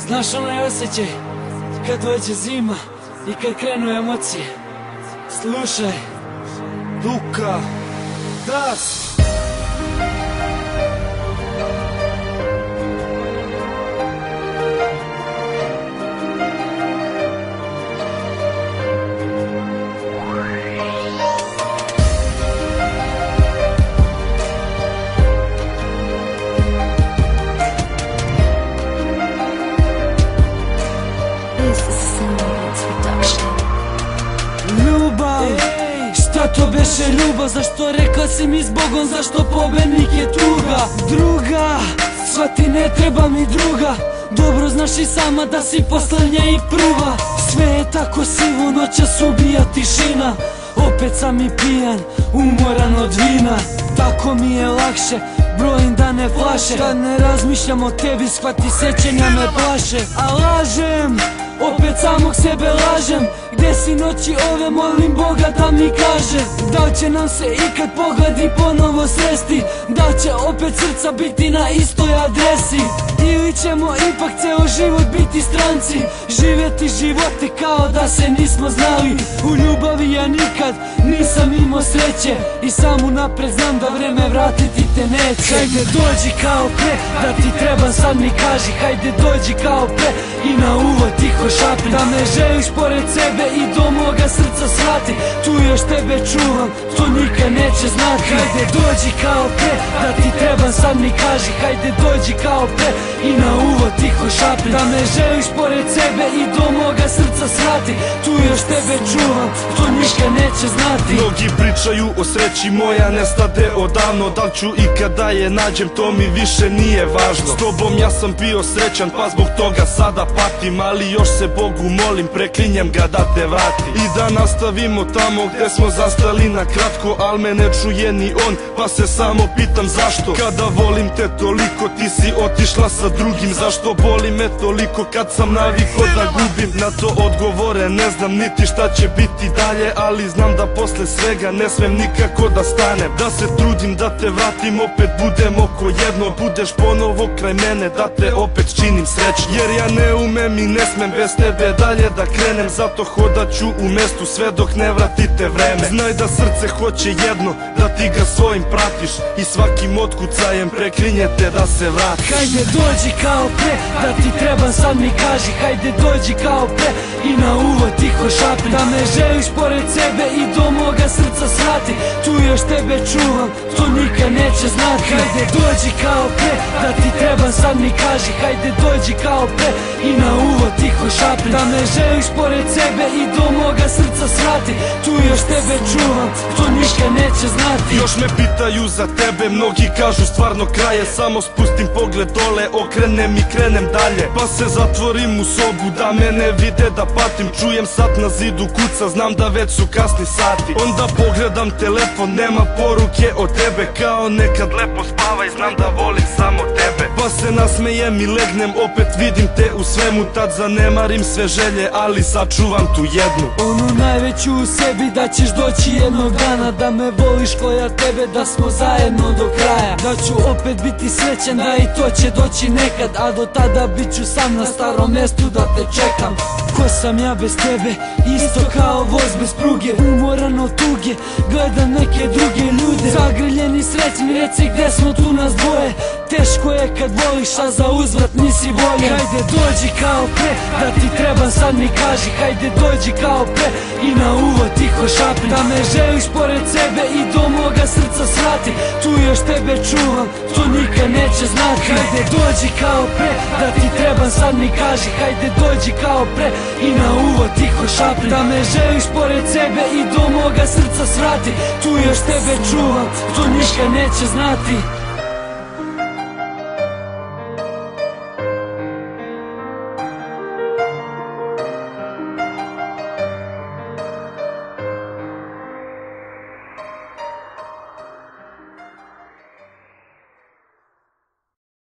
Znaš onaj osjećaj kad dođe zima i kad krenu emocije. Slušaj, Duka, Das. ljubav, šta to beše ljubav? Zašto rekla si mi zbogom, zašto pobednik je tuga? Druga, shvati ne treba mi druga. Dobro znaš i sama da si poslednja i prva. Sve je tako sivo, noćas ubija tišina. Opet sam i pijan, umoran od vina. Tako mi je lakše, brojim dane flaše. Kad ne razmišljam o tebi, shvati sećenja me plaše. A lažem, opet samog sebe lažem. Gde si noći ove, molim Boga da mi kaže da će nam se ikad pogledi ponovo sresti, da će opet srca biti na istoj adresi. Ili ćemo ipak ceo život biti stranci, živjeti živote kao da se nismo znali. U ljubavi ja nikad nisam imao sreće i sam unapred znam da vreme vratiti te neće. Hajde dođi kao pre, da ti trebam sad mi kaži. Hajde dođi kao pre i na uvod tiho šapni da me želiš pored sebe i do moga srca shvati. Tu još tebe čuvam, to nikad neće znati. Hajde dođi kao pre, da ti trebam sad mi kaži. Hajde dođi kao pre i na uvod tiho šapni da me želiš pored sebe i do moga srca shvati. Tu još tebe čuvam, to nikad neće znati. Mnogi pričaju o sreći, moja nestade odavno. Da li ću ikada je nađem, to mi više nije važno. S tobom ja sam bio srećan, pa zbog toga sada patim. Ali još se Bogu molim, preklinjem ga da te vrati i da nastavimo tamo gde smo zastali na kratko. Al me ne čuje ni on, pa se samo pitam zašto. Kada volim te toliko, ti si otišla sa drugim. Zašto boli me toliko kad sam naviko da gubim? Na to odgovore ne znam, niti šta će biti dalje. Ali znam da posle svega ne smem nikako da stanem. Da se trudim da te vratim, opet budem oko jedno. Budeš ponovo kraj mene, da te opet činim srećno. Jer ja ne umem i ne smem bez tebe dalje da krenem. Zato hodat ću u mestu sve dok ne vratite vreme. Znaj da srce hoće jedno, da ti ga svojim pratiš i svakim otkucajem preklinjete da se vratiš. Hajde dođi kao pre, da ti trebam sad mi kaži. Hajde dođi kao pre i na uvod tiho šapni da me želiš pored sebe i do moga srca shvati. Tu još tebe čuvam, to nikad neće znati. Hajde dođi kao pre, da ti trebam sad mi kaži. Hajde dođi kao pre i na uvod tiho šapni da me želiš pored sebe i do moga srca shvati. Tu još tebe čuvam, to nikad neće znati. Još me pitaju za tebe, mnogi kažu stvarno kraje. Samo spustim pogled dole, okrenem i krenem dalje. Pa se zatvorim u sobu da me ne vide da patim. Čujem sat na zidu kuca, znam da već su kasni sati. Onda pogledam telefon, nema poruke od tebe. Kao nekad lepo spavaj, znam da volim samo tebe. Pa se nasmejem i legnem, opet vidim te u svemu. Tad zanemarim sve želje, ali sačuvam tu jednu. Onu najveću u sebi, da ćeš doći jednog dana, da me voliš ko ja tebe, da smo zajedno do kraja. Da ću opet biti srećan, da i to će doći nekad. A do tada bit ću sam na starom mestu da te čekam. Ko sam ja bez tebe, isto kao voz bez pruge. Umoran od tuge, gledam neke druge ljude. Zagrljeni srećni, reci gde smo tu nas dvoje. Teško je kad voliš, a za uzvrat nisi voljen. Hajde dođi kao pre, da ti trebam sad mi kaži. Hajde dođi kao pre i na uvod tiho šapni da me želiš pored sebe i do moga srca shvati. Tu još tebe čuvam, to nikad neće znati. Hajde dođi kao pre, da ti trebam sad mi kaži. Hajde dođi kao pre i na uvod tiho šapni da me želiš pored sebe i do moga srca shvati. Tu još tebe čuvam, to nikad neće znati.